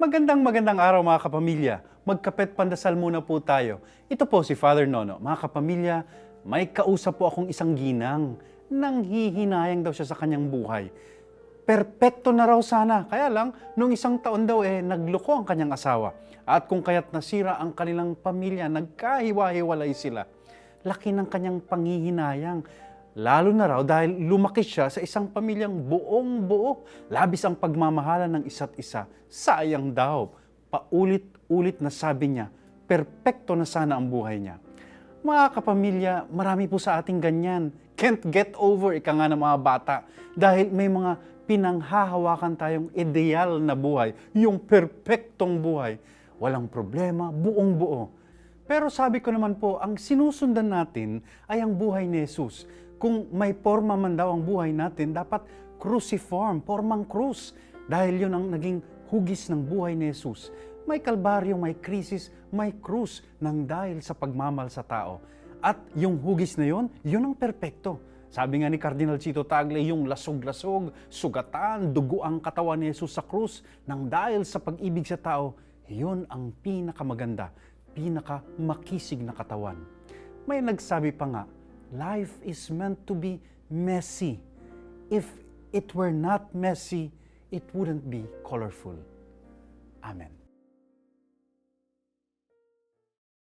Magandang araw mga kapamilya. Magkapet pandasal muna po tayo. Ito po si Father Nono. Mga kapamilya, may kausap po akong isang ginang. Nanghihinayang daw siya sa kanyang buhay. Perpekto na raw sana. Kaya lang, nung isang taon daw nagloko ang kanyang asawa. At kung kaya't nasira ang kanilang pamilya, nagkahiwa-hiwalay sila. Laki ng kanyang panghihinayang. Lalo na raw dahil lumaki siya sa isang pamilyang buong-buo. Labis ang pagmamahalan ng isa't isa. Sayang daw. Paulit-ulit na sabi niya, perpekto na sana ang buhay niya. Mga kapamilya, marami po sa ating ganyan. Can't get over, ika nga ng mga bata. Dahil may mga pinanghahawakan tayong ideal na buhay. Yung perpektong buhay. Walang problema, buong-buo. Pero sabi ko naman po, ang sinusundan natin ay ang buhay ni Jesus. Kung may forma man daw ang buhay natin, dapat cruciform, formang krus. Dahil yun ang naging hugis ng buhay ni Jesus. May kalbaryo, may krisis, may krus nang dahil sa pagmamahal sa tao. At yung hugis na yun ang perpekto. Sabi nga ni Cardinal Cito Tagle, yung lasog-lasog, sugatan, dugo ang katawan ni Jesus sa krus nang dahil sa pag-ibig sa tao, yun ang pinakamaganda, pinakamakisig na katawan. May nagsabi pa nga, life is meant to be messy. If it were not messy, it wouldn't be colorful. Amen.